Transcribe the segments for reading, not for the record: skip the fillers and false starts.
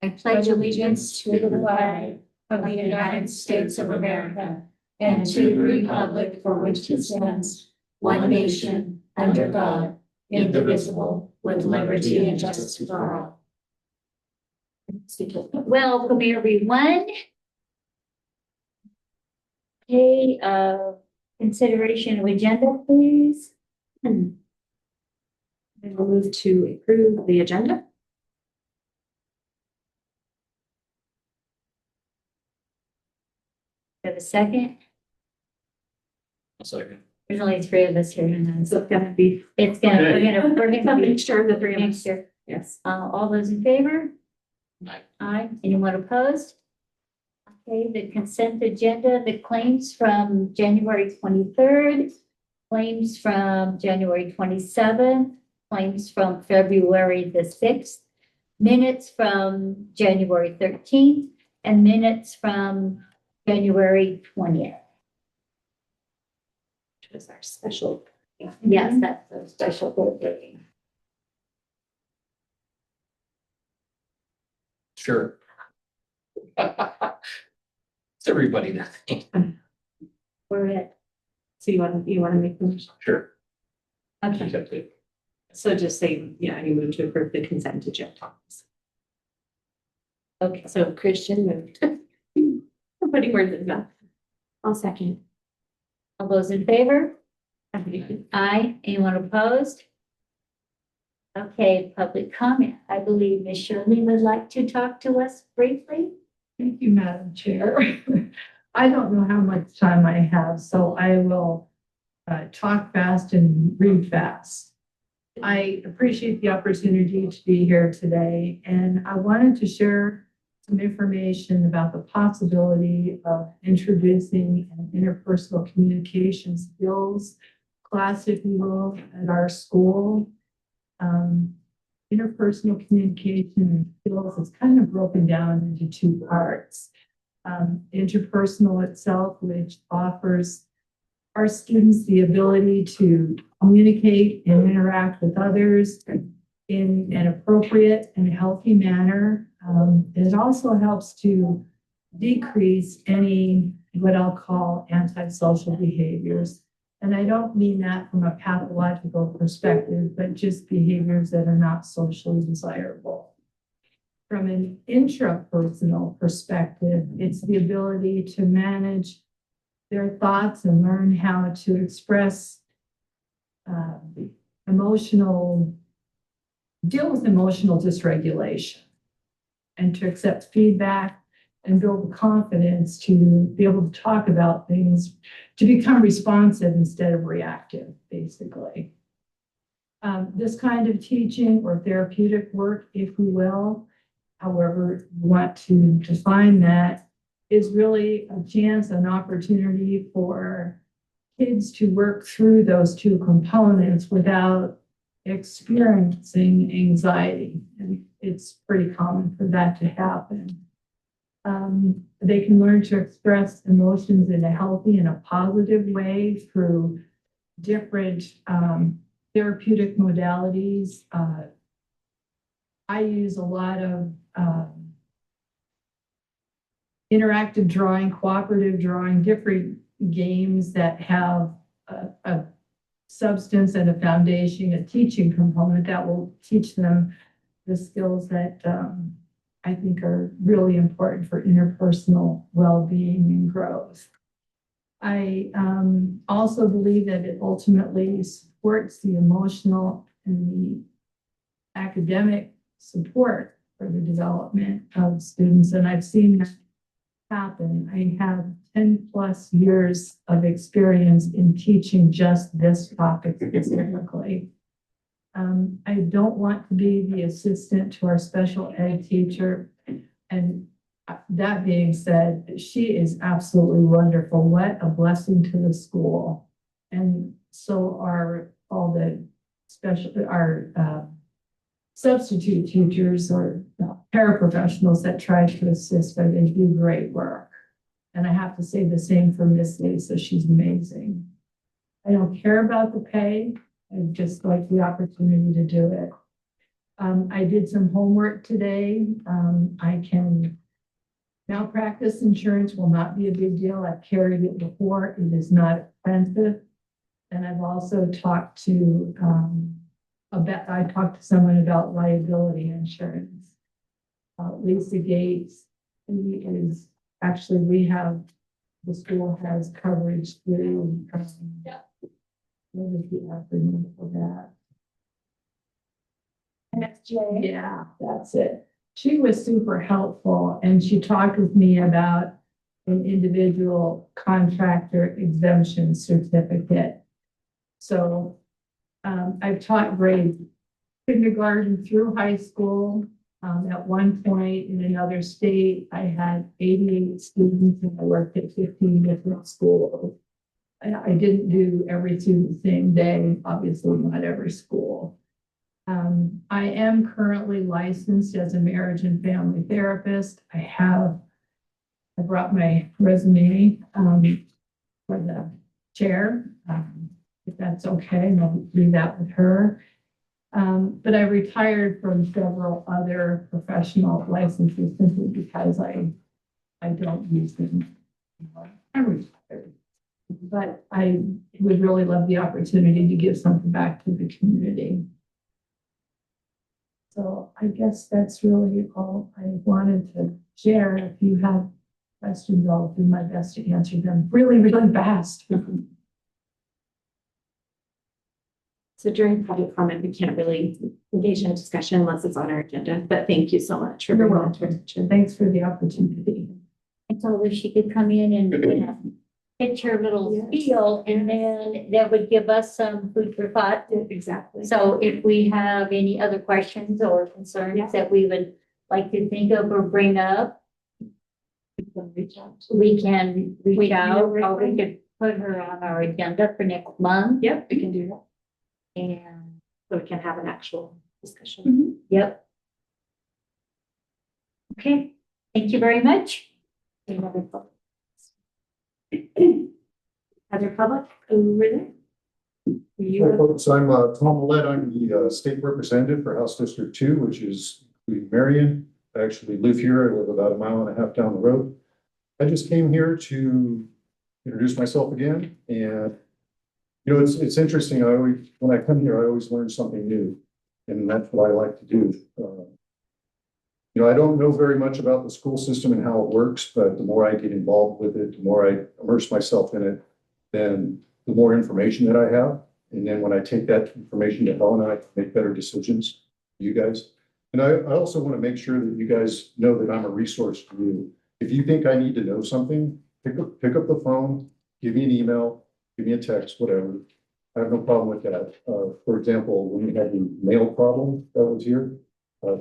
I pledge allegiance to the flag of the United States of America and to the republic for which it stands, one nation, under God, indivisible, with liberty and justice for all. Welcome, everyone. Okay, consideration of agenda, please. And we'll move to approve the agenda. Have a second? A second. There's only three of us here tonight. So it's gonna be, It's gonna, we're gonna be sure the three of us. next year. Yes. All those in favor? Aye. Aye. Anyone opposed? Okay, the consent agenda, the claims from January 23rd, claims from January 27th, claims from February the 6th, minutes from January 13th, and minutes from January 20th. Which was our special. Yes, that's a special board meeting. Sure. It's everybody that. We're at, So you want to make the motion? Sure. okay, Accepted. So just say, yeah, you move to approve the consent agenda. okay. So Christian moved. I'm putting words in mouth. I'll second. All those in favor? Aye. Anyone opposed? Okay, public comment. I believe Ms. Shirley would like to talk to us briefly. Thank you, Madam Chair. I don't know how much time I have, so I will talk fast and read fast. I appreciate the opportunity to be here today, and I wanted to share some information about the possibility of introducing an interpersonal communication skills class, if you will, at our school. Interpersonal communication skills is kind of broken down into two parts. Interpersonal itself, which offers our students the ability to communicate and interact with others in an appropriate and healthy manner. It also helps to decrease any, what I'll call antisocial behaviors. And I don't mean that from a pathological perspective, but just behaviors that are not socially desirable. From an intrapersonal perspective, it's the ability to manage their thoughts and learn how to express deal with emotional dysregulation and to accept feedback and build confidence to be able to talk about things, to become responsive instead of reactive, basically. This kind of teaching or therapeutic work, if we will, however you want to define that, is really a chance, an opportunity for kids to work through those two components without experiencing anxiety. And it's pretty common for that to happen. They can learn to express emotions in a healthy and a positive way through different therapeutic modalities. I use a lot of interactive drawing, cooperative drawing, different games that have a substance and a foundation, a teaching component that will teach them the skills that I think are really important for interpersonal well-being and growth. I also believe that it ultimately supports the emotional and the academic support for the development of students, and I've seen that happen. I have 10 plus years of experience in teaching just this topic specifically. I don't want to be the assistant to our special ed teacher. And that being said, she is absolutely wonderful. What a blessing to the school. And so are all the substitute teachers or paraprofessionals that try to assist her. They do great work. And I have to say the same for Miss Lisa. She's amazing. I don't care about the pay. I just like the opportunity to do it. I did some homework today. I can, malpractice insurance will not be a big deal. I've carried it before. It is not expensive. And I've also talked to, I talked to someone about liability insurance. Lisa Gates, he is, actually, the school has coverage through, what is the acronym for that? MSGA. Yeah, that's it. She was super helpful and she talked with me about an individual contractor exemption certificate. So I've taught grade kindergarten through high school. At one point in another state, I had 88 students and I worked at 15 different schools. I didn't do every student the same day, obviously not every school. I am currently licensed as a marriage and family therapist. I brought my resume for the chair, if that's okay, and I'll leave that with her. But I retired from several other professional licenses simply because I don't use them. I'm retired. But I would really love the opportunity to give something back to the community. So I guess that's really all I wanted to share. If you have questions, I'll do my best to answer them really, really fast. So during public comment, we can't really engage in a discussion unless it's on our agenda, but thank you so much for You're bringing that to our welcome. attention. Thanks for the opportunity. I told her she could come in and, pitch her little Yes. spiel, and then that would give us some food for thought. Exactly. So if we have any other questions or concerns that we would like to think of or bring up, Reach out. we can reach Wait, out, you or know, we could put her on our agenda for next month. Yep, we can do that. And, So we can have an actual discussion. yep. Okay, thank you very much. Any other public? Other public over there? Hi, You, folks. I'm Tom Willett. I'm the state representative for House District 2, which is Marion. I actually live here. I live about a mile and a half down the road. I just came here to introduce myself again. And, you know, it's interesting. When I come here, I always learn something new. And that's what I like to do. You know, I don't know very much about the school system and how it works, but the more I get involved with it, the more I immerse myself in it, then the more information that I have. And then when I take that information to Helen, I can make better decisions for you guys. And I also want to make sure that you guys know that I'm a resource for you. If you think I need to know something, pick up the phone, give me an email, give me a text, whatever. I have no problem with that. For example, when we had the mail problem that was here,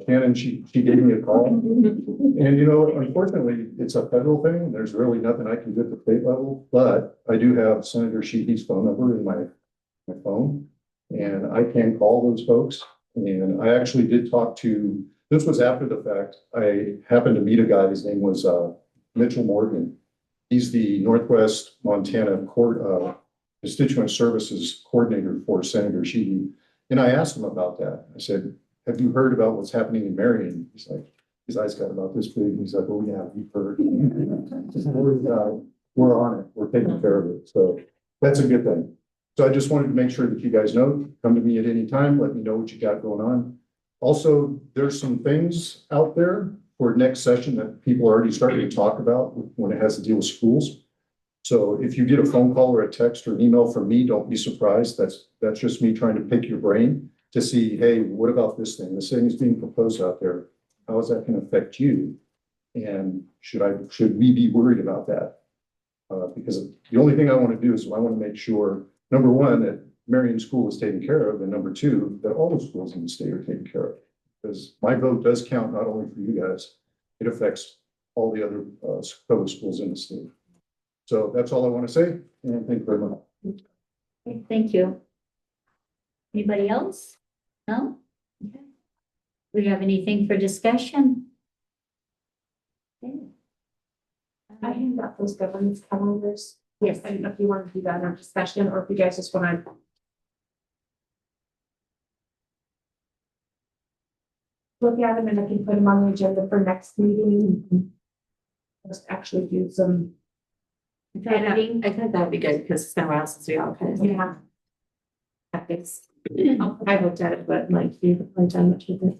Shannon, she gave me a call. And you know, unfortunately, it's a federal thing. There's really nothing I can do at the state level, but I do have Senator Sheehy's phone number in my phone. And I can call those folks. And I actually did talk to, this was after the fact. I happened to meet a guy, his name was Mitchell Morgan. He's the Northwest Montana Constituent Services Coordinator for Senator Sheehy. And I asked him about that. I said, have you heard about what's happening in Marion? He's like, his eyes got about this big. He's like, oh yeah, we've heard. We're on it. We're taking care of it. So that's a good thing. So I just wanted to make sure that you guys know, come to me at any time. Let me know what you got going on. Also, there's some things out there for next session that people are already starting to talk about when it has to deal with schools. So if you get a phone call or a text or an email from me, don't be surprised. That's just me trying to pick your brain to see, hey, what about this thing? This thing is being proposed out there. How is that going to affect you? And should we be worried about that? Because the only thing I want to do is I want to make sure, number one, that Marion School is taken care of, and number two, that all the schools in the state are taken care of. Because my vote does count not only for you guys, it affects all the other fellow schools in the state. So that's all I want to say, and thank you very much. Okay, thank you. Anybody else? No? Okay. Do we have anything for discussion? Okay. I hand out those governance calendars. Yes. I don't know if you want to do that in our discussion or if you guys just want to look at them and I can put them on the agenda for next meeting. Just actually do some. I think that would be good because it's been a while since we all kind of. Yeah. It's, I looked at it, but like, we haven't really done much with it.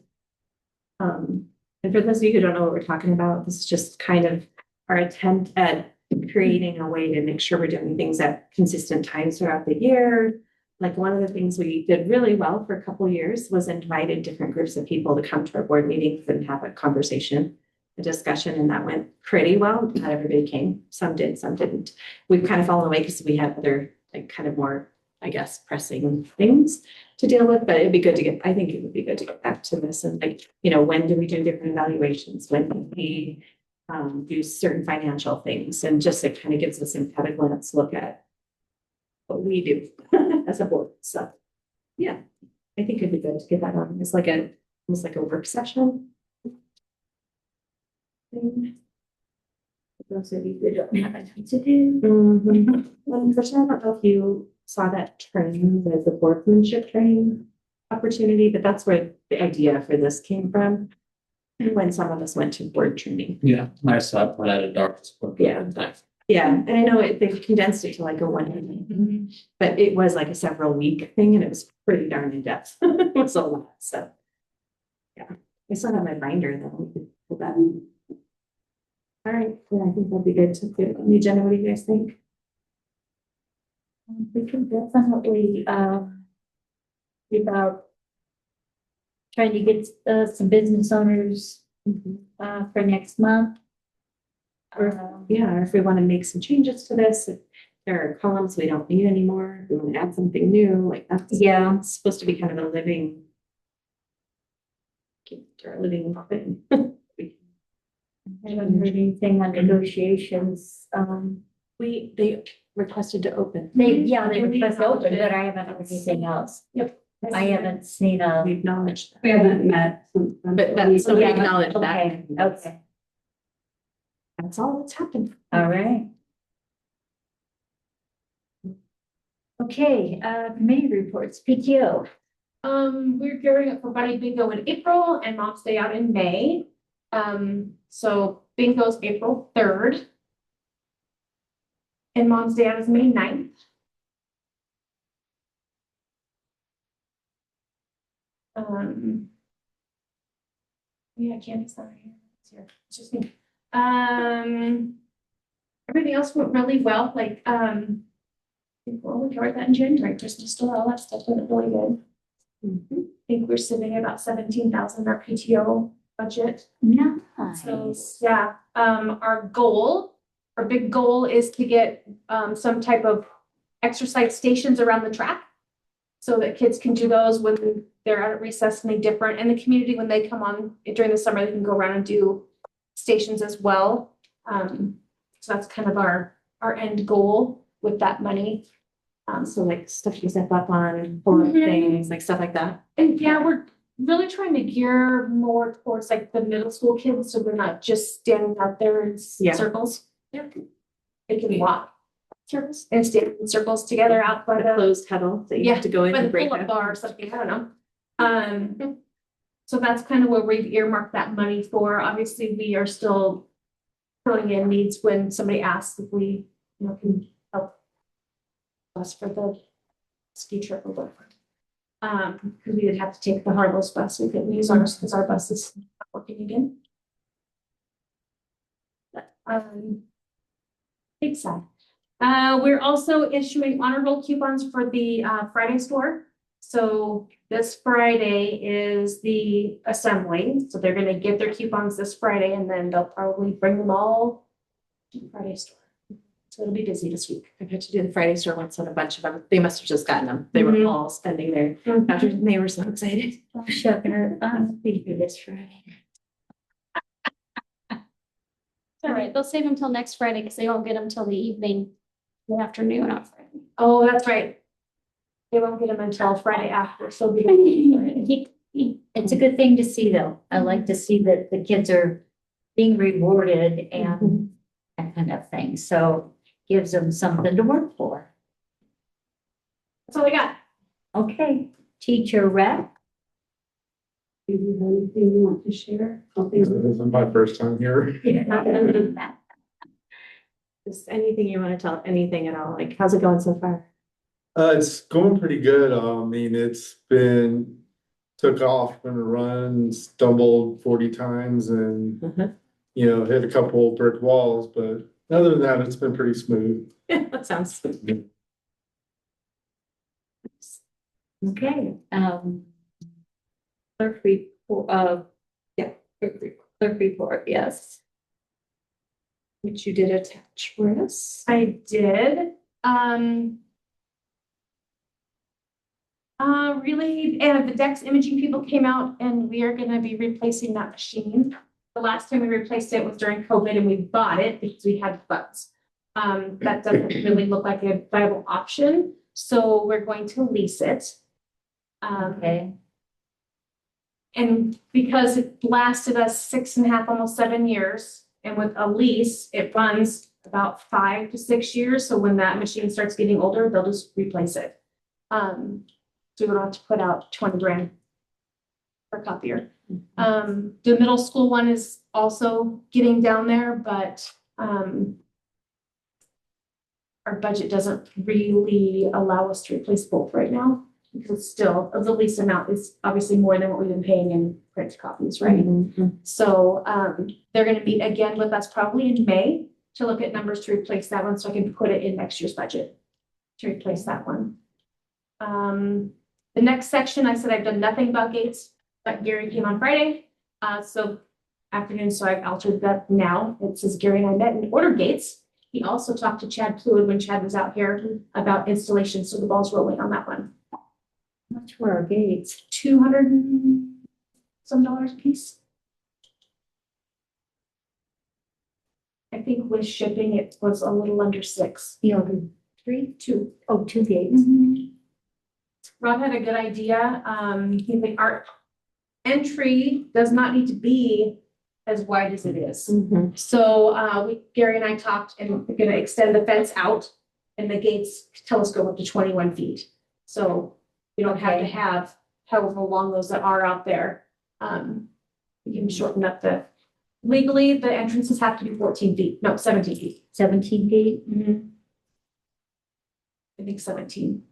And for those of you who don't know what we're talking about, this is just kind of our attempt at creating a way to make sure we're doing things at consistent times throughout the year. Like one of the things we did really well for a couple of years was invited different groups of people to come to our board meetings and have a conversation, a discussion, and that went pretty well. Not everybody came. Some did, some didn't. We've kind of fallen away because we had other like kind of more, I guess, pressing things to deal with, but it'd be good to get, I think it would be good to get back to this and like, when do we do different evaluations? When do we do certain financial things? And just it kind of gives us an at a glance look at what we do as a board. So yeah, I think it'd be good to get that on. It's like almost like a work session. Thing. Those of you who don't have anything to do. Unfortunately, I don't know if you saw that training, the boardmanship training opportunity, but that's where the idea for this came from. When some of us went to board training. Yeah, I saw it, put out a dark. Yeah. Yeah, and I know they condensed it to like a 1 day, but it was like a several week thing and it was pretty darn in depth. It was a lot, so. Yeah, I still have my binder though. We could pull that in. All right, yeah, I think that'd be good to put it on the agenda. What do you guys think? We can definitely, about trying to get, some business owners, for next month. Yeah, or if we want to make some changes to this, if there are columns we don't need anymore, if we want to add something new, like that's. Yeah. It's supposed to be kind of a living. Keep our living thing. I haven't heard anything on negotiations, They requested to open. they request open, but I haven't heard anything else. Yep. I haven't seen a. We acknowledged that. We haven't met since then. But that's, so we Yeah, acknowledge Okay, that. okay, That's all that's happened. all right. Okay, committee reports, PTO. We're gearing up for Bunny Bingo in April and Mom's Day out in May. So bingo's April 3rd. And Mom's Day out is May 9th. Yeah, Candy's not here. It's here. It's just me. Everything else went really well. Like, I think we'll only covered that in January. Christmas store, all that stuff went really good. I think we're sitting at about 17,000 our PTO budget. So, Nice. yeah, our big goal is to get, some type of exercise stations around the track. So that kids can do those when they're out at recess, something different, and the community, when they come on during the summer, they can go around and do stations as well. So that's kind of our end goal with that money. So like stuff you zip up on, pull up Mhm. things, like stuff like that. And yeah, we're really trying to gear more towards like the middle school kids, so they're not just standing out there in Yeah. circles. They can walk circles and stand in circles together out by The the, closed huddle that you Yeah, have to go in by the and break pull-up up. bar or something, I don't know. So that's kind of where we've earmarked that money for. Obviously, we are still filling in needs when somebody asks if we, can help us for the ski trip or whatever. Because we did have to take the Harlow's bus. We couldn't use ours because our bus is not working again. But, big side. We're also issuing honor roll coupons for the Friday store. So this Friday is the assembly. So they're gonna get their coupons this Friday and then they'll probably bring them all to the Friday store. So it'll be busy this week. I've had to do the Friday store once on a bunch of them. They must have just gotten them. They were Mhm. all spending their vouchers and they were so excited. Sugar, be here this Friday. All right, they'll save them till next Friday because they won't get them till the evening, the afternoon on Friday. Oh, that's right. They won't get them until Friday after, so it'll be Friday. It's a good thing to see though. I like to see that the kids are being rewarded and that kind of thing. So gives them something to work for. That's all I got. Okay, teacher rep. Do you have anything you want to share? This is my first time here. Just anything you want to tell, anything at all, like, how's it going so far? It's going pretty good. I mean, took off and run, stumbled 40 times and, Mhm. hit a couple brick walls, but other than that, it's been pretty smooth. That sounds. Okay, clerk report, clerk report, yes. Which you did attach for us. I did, really, the Dex imaging people came out and we are gonna be replacing that machine. The last time we replaced it was during COVID and we bought it because we had funds. That doesn't really look like a viable option, so we're going to lease it. Okay, And because it lasted us 6.5, almost 7 years, and with a lease, it runs about 5 to 6 years, so when that machine starts getting older, they'll just replace it. So we don't have to put out 20 grand for a copier. The middle school one is also getting down there, but, our budget doesn't really allow us to replace both right now. Because still, the lease amount is obviously more than what we've been paying in print copies, right? So, they're gonna meet again with us probably in May to look at numbers to replace that one, so I can put it in next year's budget to replace that one. The next section, I said I've done nothing about gates, but Gary came on Friday, so afternoon, so I've altered that now. It says Gary and I met and ordered gates. He also talked to Chad Fluid when Chad was out here about installation, so the ball's rolling on that one. how much were our gates? $200 and some a piece. I think with shipping, it was a little under 6. You ordered 3? 2. Oh, 2 gates. Rob had a good idea. He's like, our entry does not need to be as wide as it is. So, Gary and I talked and we're gonna extend the fence out and the gates telescope up to 21 feet. So you don't have to Okay. have however long those that are out there. We can shorten up legally, the entrances have to be 14 feet, no, 17 feet. 17 feet? I think 17.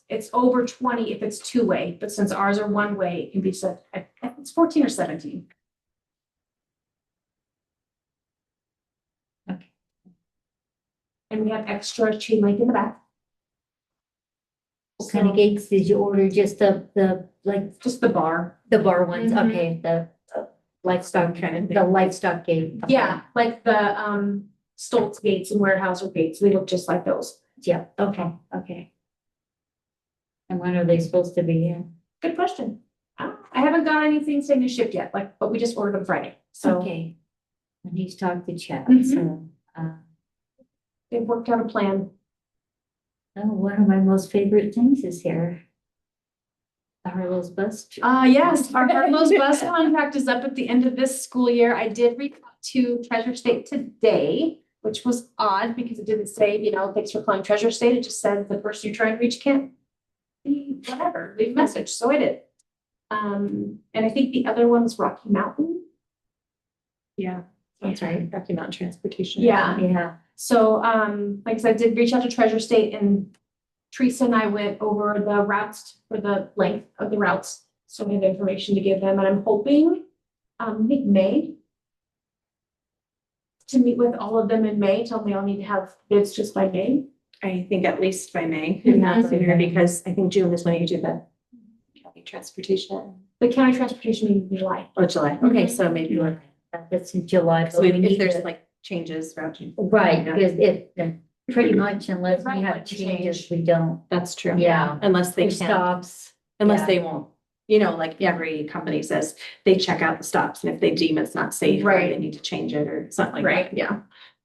It's over 20 if it's two-way, but since ours are one-way, it can be set, I think it's 14 or 17. Okay. And we have extra chain link in the back. What kind of gates did you order? Just like, Just the bar. the bar ones? Mhm. Okay, the livestock, Kind of thing. the livestock gate. Okay. Yeah, like the Stoltz gates and Warehouser gates, they look just like those. Yeah, okay. And when are they supposed to be in? Good question. I haven't got anything saying to ship yet, but we just ordered them Friday, so Okay. And he's talked to Chad, Mhm. so, they've worked out a plan. oh, one of my most favorite things is here. The Harlow's bus. Yes, our Harlow's bus contract is up at the end of this school year. I did reach out to Treasure State today, which was odd because it didn't say, thanks for calling Treasure State. It just said the person you're trying to reach can't be whatever, leave a message. So I did. And I think the other one's Rocky Mountain. Yeah, that's right, Rocky Mountain Transportation. Yeah. Yeah, So, like I said, I did reach out to Treasure State and Teresa and I went over the routes for the length of the routes. So we have information to give them and I'm hoping, I think May. To meet with all of them in May, tell me I'll need to have bids just by May. I think at least by May, if not sooner, Mhm. because I think June is when you do the county transportation. The county transportation meeting in July. Oh, July, okay, so maybe we're, that's in July. so but if we need there's to- like changes throughout June. Right, Yeah. because pretty much unless we Right, have like to changes, change. we don't. That's true. Yeah. Unless they It can't, stops. unless yeah. they won't, like every company says, they check out the stops and if they deem it's not safe, or Right. they need to change it or something like Right, that. yeah.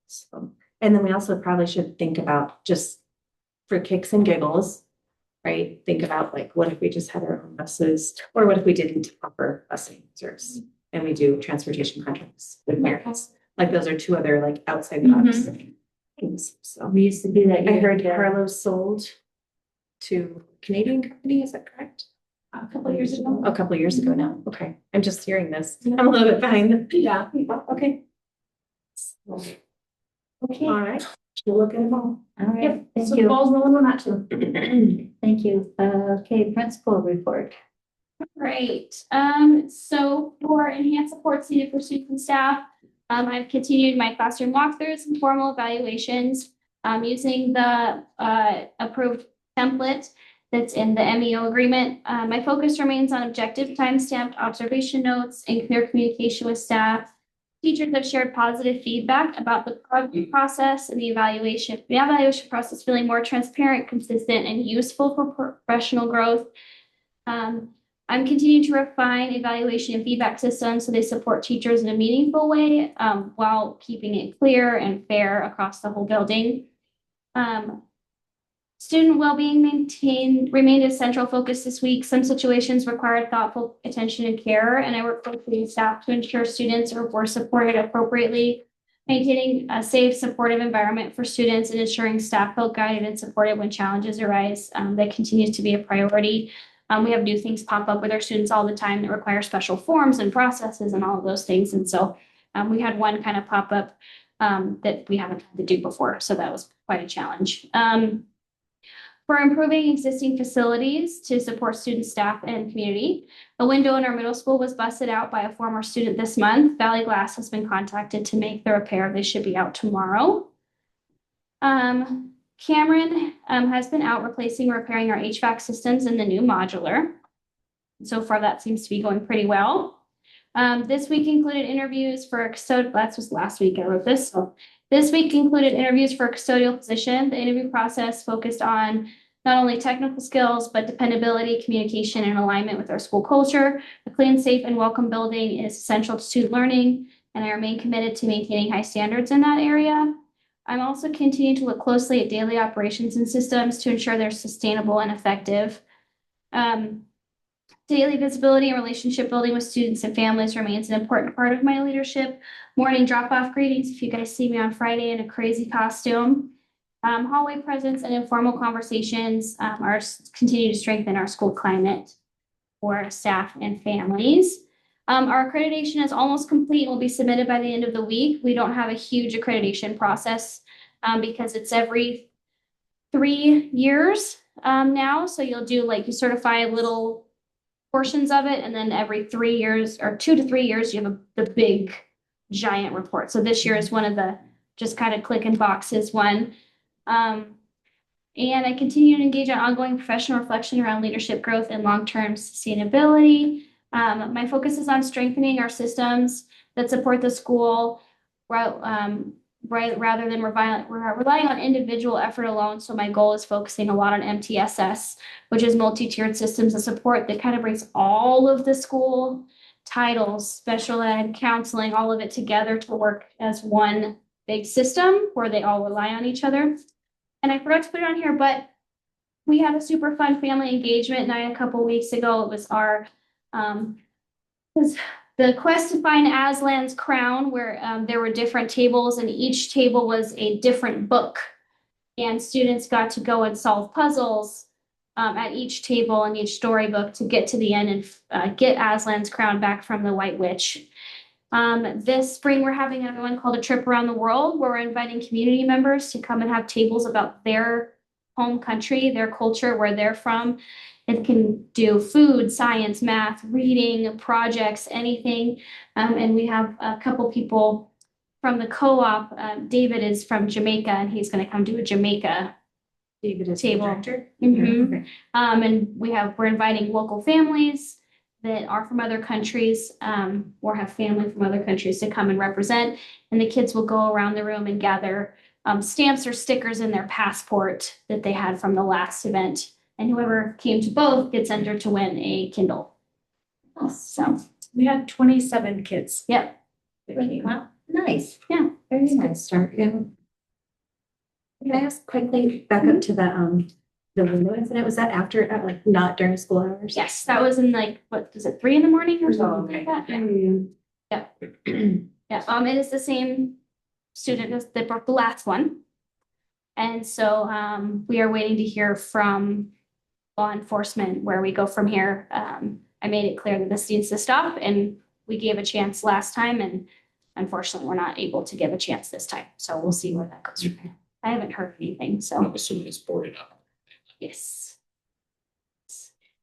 So, and then we also probably should think about just for kicks and giggles, right? Think about like, what if we just had our own buses, or what if we didn't offer busing service and we do transportation contracts with parents? Like those are two other like outside the box things. So We used to do that. I years heard ago. Harlow sold to a Canadian company, is that correct? A couple years ago. A couple years ago now. Okay, I'm just hearing this. I'm a little bit behind. Yeah. Okay. Okay, All all right. We'll look at them all. right, Yep, thank so the you. ball's rolling on that too. Thank you. Okay, principal report. Right, so for enhanced support needed for students and staff, I've continued my classroom walkthroughs and formal evaluations, using the, approved template that's in the MEO agreement. My focus remains on objective time-stamped observation notes and clear communication with staff. Teachers have shared positive feedback about the process and the evaluation process feeling more transparent, consistent, and useful for professional growth. I'm continuing to refine evaluation and feedback systems so they support teachers in a meaningful way, while keeping it clear and fair across the whole building. Student well-being remained a central focus this week. Some situations required thoughtful attention and care, and I work closely with staff to ensure students were supported appropriately, maintaining a safe, supportive environment for students and ensuring staff felt guided and supported when challenges arise. That continues to be a priority. We have new things pop up with our students all the time that require special forms and processes and all of those things. And so we had one kind of pop up that we haven't had to do before. So that was quite a challenge. For improving existing facilities to support student, staff, and community, a window in our middle school was busted out by a former student this month. Valley Glass has been contacted to make the repair. They should be out tomorrow. Cameron has been out repairing our HVAC systems in the new modular. So far, that seems to be going pretty well. This week included interviews for custodial. That was last week I wrote this. So this week included interviews for a custodial position. The interview process focused on not only technical skills, but dependability, communication, and alignment with our school culture. A clean, safe, and welcome building is essential to student learning, and I remain committed to maintaining high standards in that area. I'm also continuing to look closely at daily operations and systems to ensure they're sustainable and effective. Daily visibility and relationship building with students and families remains an important part of my leadership. Morning drop-off greetings, if you guys see me on Friday in a crazy costume. Hallway presence and informal conversations continue to strengthen our school climate for staff and families. Our accreditation is almost complete and will be submitted by the end of the week. We don't have a huge accreditation process because it's every 3 years now. So you'll do you certify little portions of it, and then every 3 years or 2 to 3 years, you have the big giant report. So this year is one of the just kind of clicking boxes one. And I continue to engage in ongoing professional reflection around leadership growth and long-term sustainability. My focus is on strengthening our systems that support the school, rather than relying on individual effort alone. So my goal is focusing a lot on MTSS, which is multi-tiered systems of support that kind of brings all of the school titles, special ed, counseling, all of it together to work as one big system where they all rely on each other. And I forgot to put it on here, but we had a super fun family engagement night a couple weeks ago. It was our the quest to find Aslan's crown, where there were different tables and each table was a different book. And students got to go and solve puzzles at each table and each storybook to get to the end and get Aslan's crown back from the White Witch. This spring, we're having another one called A Trip Around the World, where we're inviting community members to come and have tables about their home country, their culture, where they're from. It can do food, science, math, reading, projects, anything. And we have a couple people from the co-op. David is from Jamaica, and he's going to come do a Jamaica David is table. the director. Mhm. Okay. And we're inviting local families that are from other countries, or have family from other countries to come and represent. And the kids will go around the room and gather stamps or stickers in their passport that they had from the last event. And whoever came to both gets entered to win a Kindle. So, We had 27 kids. yep. Wow, nice. Yeah. Very Good nice. start, yeah. Can I ask quickly, back up to the window incident, was that after, not during school hours? Yes, that was in what was it, 3 a.m. or Oh, something okay. like that? Yeah. Mm. Yeah, it is the same student that broke the last one. And so we are waiting to hear from law enforcement, where we go from here. I made it clear that this needs to stop, and we gave a chance last time, and unfortunately, we're not able to give a chance this time. So we'll see where that goes from here. I haven't heard anything, so I'm assuming it's boarded up. yes.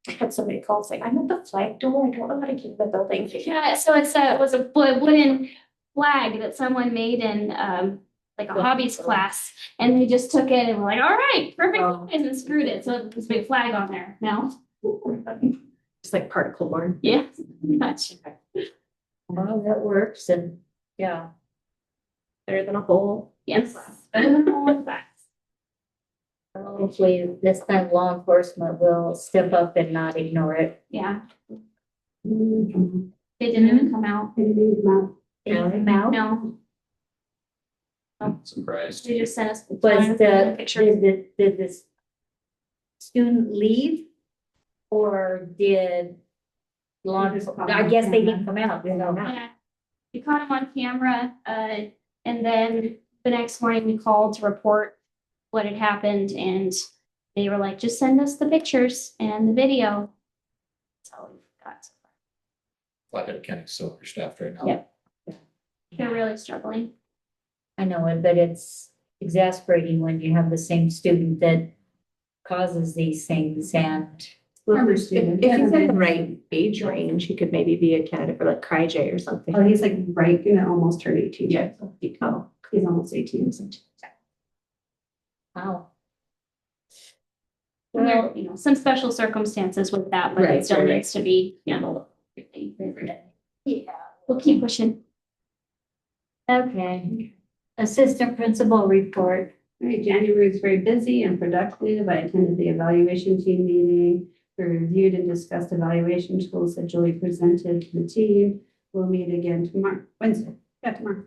I had somebody call saying, I'm at the flag door, I don't know how to get in the building. Yeah, so it was a wooden flag that someone made in like a hobbies class, and they just took it and were like, all right, perfect, and then screwed it. So there's a big flag on there now. It's like particle board. Yeah, pretty much. Well, that works and, yeah. Better than a hole. Yes. Hopefully this time law enforcement will step up and not ignore it. Yeah. They didn't even come out. They come out. No, I'm surprised. they just sent us. Was the, picture. did this student leave? Or did law, I guess they didn't come out, you know. Yeah. We caught him on camera, and then the next morning we called to report what had happened, and they were like, just send us the pictures and the video. That's all we've got so far. Flathead County so understaffed right now. Yep. They're really struggling. I know it, but it's exasperating when you have the same student that causes these things and. If he's in the right age range, he could maybe be a candidate for like CryJ or something. Oh, he's like right, almost turned 18. Yeah. Oh, he's almost 18. So. Wow. And there, you know, some special circumstances with that, but it Right, still right, needs to be handled. Yeah, we'll keep pushing. Okay. Assistant principal report. All right, January was very busy and productive. I attended the evaluation team meeting. We reviewed and discussed evaluation tools that Julie presented to the team. We'll meet again tomorrow, Wednesday. Yeah, tomorrow.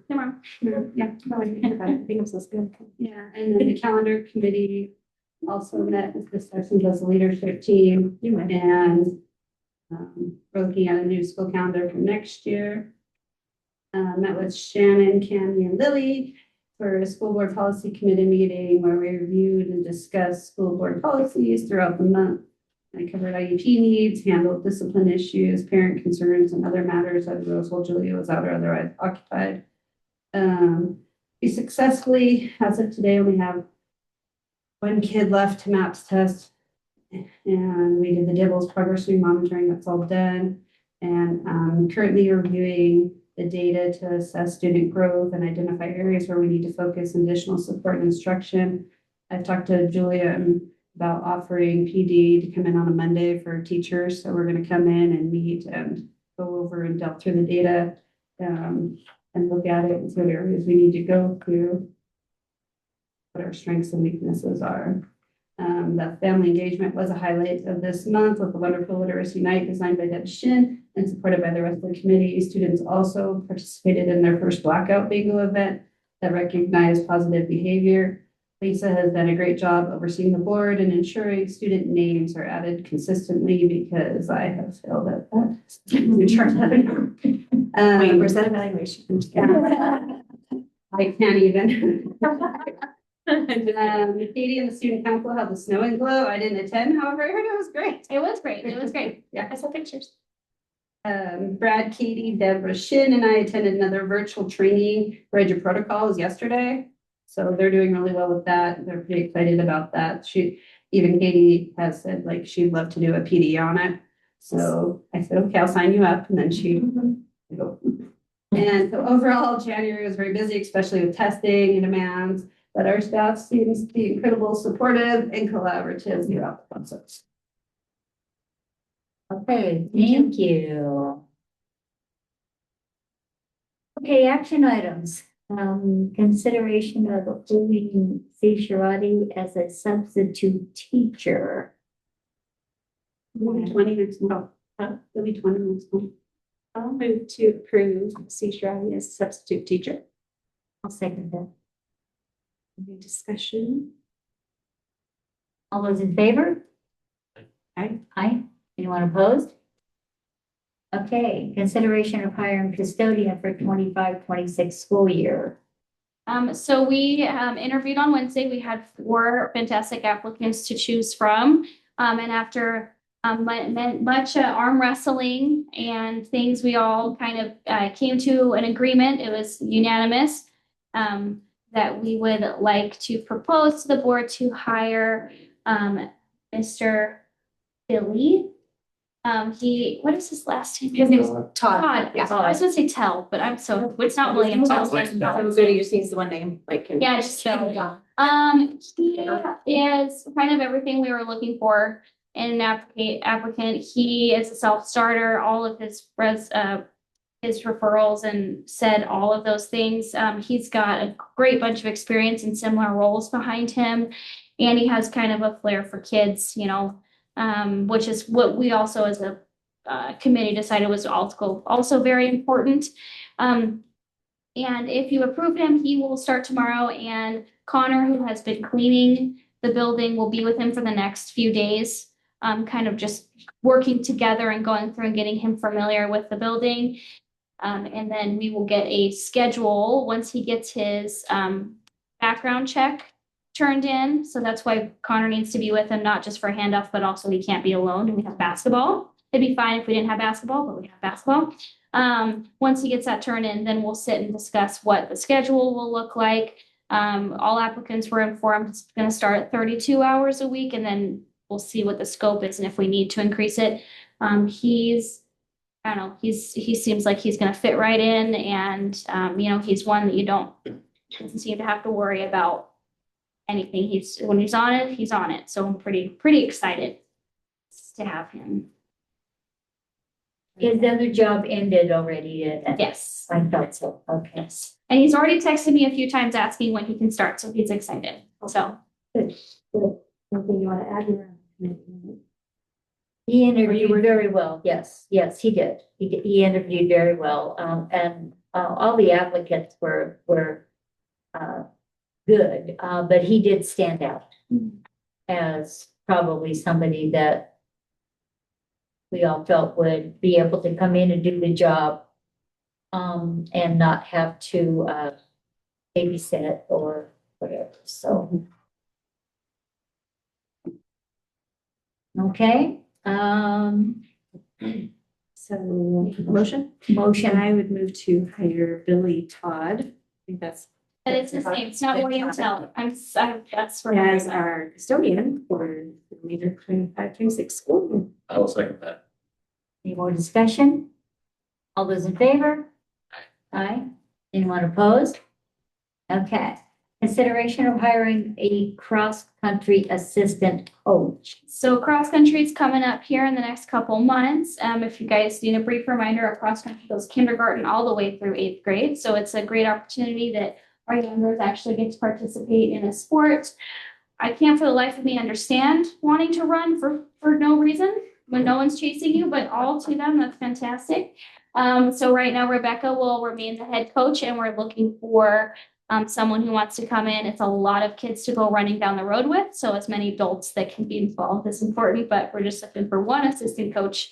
Yeah, no, I think about it. I think it was good. Yeah, and then the calendar committee also met with discussions as a leadership team and we're looking at a new school calendar for next year. Met with Shannon, Cammy, and Lily for a school board policy committee meeting where we reviewed and discussed school board policies throughout the month. I covered IEP needs, handled discipline issues, parent concerns, and other matters as Rose while Julia was out or otherwise occupied. We successfully, as of today, only have one kid left to MAPS test. And we did the Dibbles progress monitoring, that's all done. And currently reviewing the data to assess student growth and identify areas where we need to focus additional support and instruction. I've talked to Julia about offering PD to come in on a Monday for teachers. So we're going to come in and meet and go over and delve through the data and look at it and see what areas we need to go through, what our strengths and weaknesses are. That family engagement was a highlight of this month with the wonderful literacy night designed by Deb Shin and supported by the rest of the committee. Students also participated in their first blackout bingo event that recognized positive behavior. Lisa has done a great job overseeing the board and ensuring student names are added consistently because I have failed at that. Wait, where's that evaluation? I can't even. Katie and the student council held the snow and glow. I didn't attend, however, I heard it was great. It was great. It was great. Yeah. I saw pictures. Brad, Katie, Deborah, Shin, and I attended another virtual training for Edge Protocols yesterday. So they're doing really well with that. They're pretty excited about that. Even Katie has said like she'd love to do a PD on it. So I said, okay, I'll sign you up. And then she and so overall, January was very busy, especially with testing and demands. But our staff seems to be incredible, supportive, and collaborative throughout the process. Okay, thank you. Okay, action items. Consideration of approving Sharati as a substitute teacher. 20 next month. It'll be 20 next month. I'll move to approve C. as substitute teacher. I'll second that. Any discussion? All those in favor? Aye. Aye. Anyone opposed? Okay, consideration of hiring custodian for 25-26 school year. So we interviewed on Wednesday. We had 4 fantastic applicants to choose from. And after much arm wrestling and things, we all kind of came to an agreement. It was unanimous that we would like to propose to the board to hire Mr. Billy. What is his last name? His name's Todd. Todd. Yeah. I was gonna say Tell, but I'm so, it's not William. Sounds like So good, you just needs the one name, like. Yeah, just Tell. He is kind of everything we were looking for in an applicant. He is a self-starter, all of his referrals and said all of those things. He's got a great bunch of experience in similar roles behind him. And he has kind of a flair for kids, which is what we also as a committee decided was also very important. And if you approve him, he will start tomorrow, and Connor, who has been cleaning the building, will be with him for the next few days. Kind of just working together and going through and getting him familiar with the building. And then we will get a schedule once he gets his background check turned in. So that's why Connor needs to be with him, not just for handoff, but also he can't be alone. And we have basketball. It'd be fine if we didn't have basketball, but we have basketball. Once he gets that turned in, then we'll sit and discuss what the schedule will look like. All applicants were informed it's going to start at 32 hours a week, and then we'll see what the scope is and if we need to increase it. I don't know, he seems like he's going to fit right in, and he's one that doesn't seem to have to worry about anything. When he's on it, he's on it. So I'm pretty excited to have him. His other job ended already. Yes. I thought so. Okay. And he's already texted me a few times asking when he can start, so he's excited. So Something you want to add? He interviewed very well. Yes, he did. He interviewed very well. And all the applicants were good, but he did stand out as probably somebody that we all felt would be able to come in and do the job and not have to babysit or whatever. So. Okay. So, motion? Motion. I would move to hire Billy Todd. I think that's. but it's his name. It's not William Tell. That's for As our custodian for the remainder of 25-26 school year. I will second that. Any more discussion? All those in favor? Aye. Anyone opposed? Okay. Consideration of hiring a cross-country assistant coach. So cross country is coming up here in the next couple months. If you guys need a brief reminder, our cross country goes kindergarten all the way through 8th grade. So it's a great opportunity that our youngers actually get to participate in a sport. I can't for the life of me understand wanting to run for no reason when no one's chasing you, but all to them, that's fantastic. So right now Rebecca will remain the head coach, and we're looking for someone who wants to come in. It's a lot of kids to go running down the road with, so as many adults that can be involved is important, but we're just looking for one assistant coach.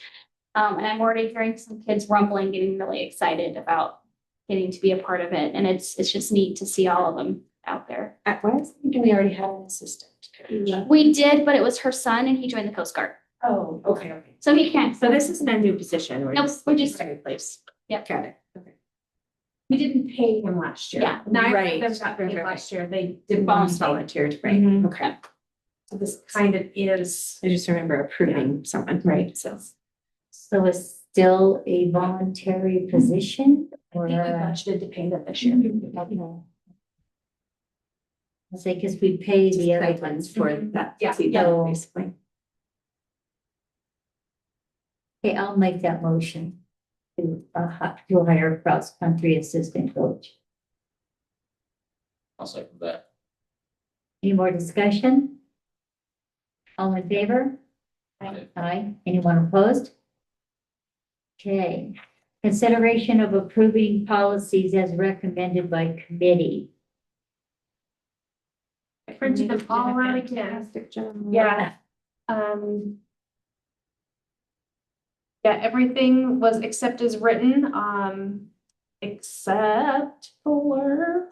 And I'm already hearing some kids rumbling, getting really excited about getting to be a part of it. And it's just neat to see all of them out there. Why was thinking we already had an assistant coach? We did, but it was her son and he joined the Coast Guard. Oh, okay. So he can't. So this isn't a new position. Nope, we're just- replace. Yep. Got it. Okay. We didn't pay him last year. Yeah. Neither Right. of them got paid Right. last year. They did Volunteered, right? Mhm. Okay. So this kind of is. I just remember approving someone, right? So. So it's still a voluntary position? I Or think we budgeted to pay them this year. I'll say, because we pay the other Stipends ones for for. that. Yeah. So- Basically. Okay, I'll make that motion to hire a cross-country assistant coach. I'll second that. Any more discussion? All in favor? Aye. Aye. Anyone opposed? Okay. Consideration of approving policies as recommended by committee. I printed them all out again. Fantastic job. Yeah. Yeah, everything was accepted as written, except for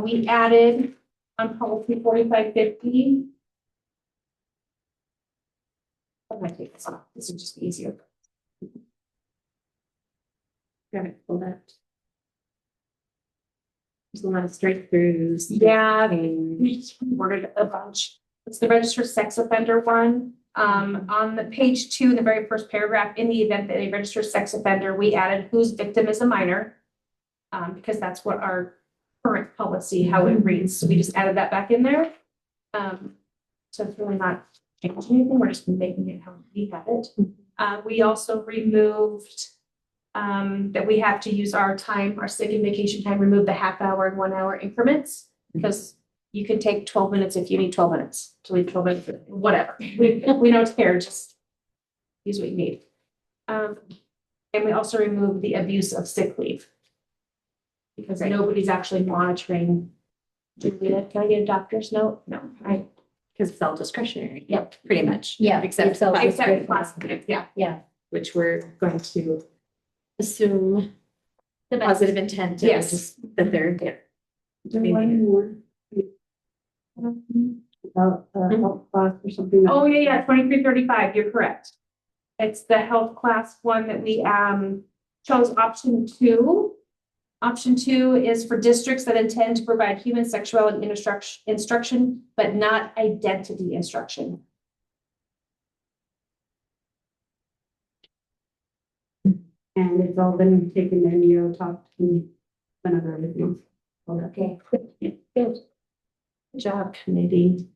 we added on policy 4550 I might take this off. This would just be easier. Got it pulled up. There's a lot of straight throughs. Yeah, we worded a bunch. It's the registered sex offender one. On the page 2, in the very first paragraph, in the event that a registered sex offender, we added whose victim is a minor. Because that's what our current policy, how it reads. So we just added that back in there. So it's really not changing anything. We're just making it how we have it. We also removed that we have to use our time, our sick and vacation time, remove the half-hour and 1-hour increments, because you can take 12 minutes if you need 12 minutes to leave 12 minutes, whatever. We don't care, just use what you need. And we also removed the abuse of sick leave. Because nobody's actually monitoring. Julia, can I get a doctor's note? No, right? Because it's all discretionary. Yep. Pretty much. Yeah. Except So- Except class, yeah. Yeah, which we're going to assume The best. positive intent. and Yes. just that they're, One more. About health class or something. Oh, yeah, 2335, you're correct. It's the health class one that we chose option 2. Option 2 is for districts that intend to provide human sexuality instruction, but not identity instruction. And it's all been taken in, you talked and went over everything. okay. good job, committee.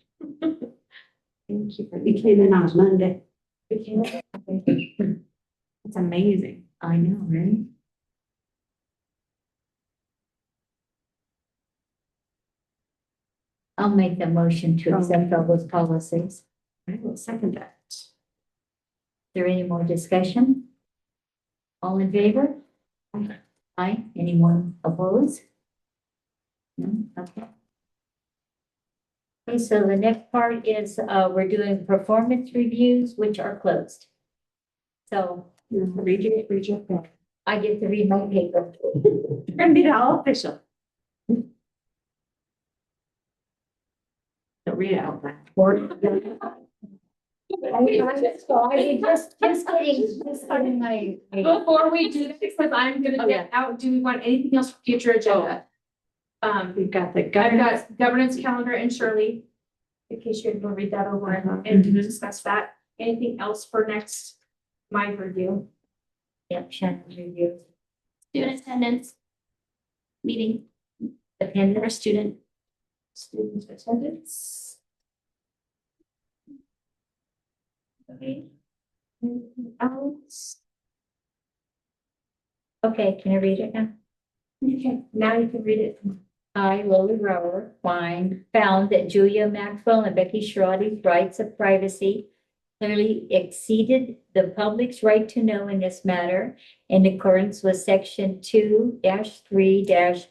Thank you for We came in on Monday. It's amazing. I know, right? I'll make the motion to accept all those policies. I will second that. Is there any more discussion? All in favor? Aye. Anyone opposed? No, okay. Okay, so the next part is, we're doing performance reviews, which are closed. So Read your book. I get to read my paper. You're gonna be all official. Don't read it out loud. Just getting my. Before we do this, because I'm gonna Oh, yeah. get out, do we want anything else for future agenda? We've got the I've governance. got governance calendar and Shirley, in case you're gonna read that over and discuss that. Anything else for next, my review? Yep, Shannon review. Student attendance. Meeting Attendance. or student. Student attendance. Okay. Anything else? Okay, can I read it now? Okay, now you can read it. I, Lily Rower, found that Julia Maxwell and Becky Schrody's rights of privacy clearly exceeded the public's right to know in this matter in accordance with section 2-3-203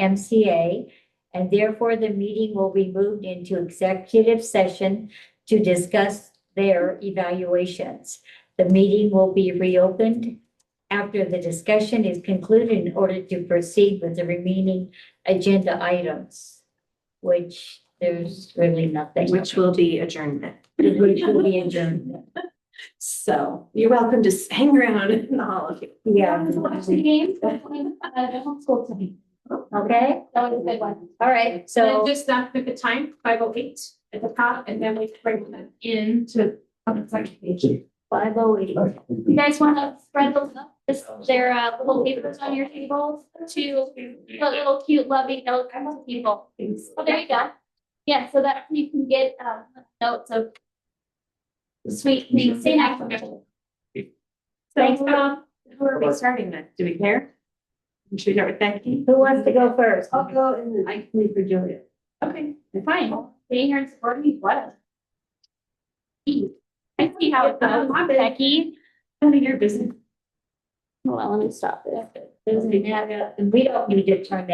MCA, and therefore the meeting will be moved into executive session to discuss their evaluations. The meeting will be reopened after the discussion is concluded in order to proceed with the remaining agenda items, which there's really nothing. Which will be adjournment. Which will be adjourned. So you're welcome to hang around and all of you. Yeah. Watch the game, the homeschool team. Okay, That was a good one. all right, So so, just put the time, 5:08 at the top, and then we bring them in to the second page. 5:08. You guys want to spread those up? There are little papers on your table to put little cute loving notes on people. Oh, there you go. Yeah, so that you can get notes of sweet things. Say next. Thanks, Bob. Who are we starting with? Do we care? Should we start with Becky? Who wants to go first? I'll go and then I can leave for Julia. Okay. Fine. Being here and supporting me, what? I see how it goes. I'm Becky. None of your business. Well, let me stop it. We don't need to turn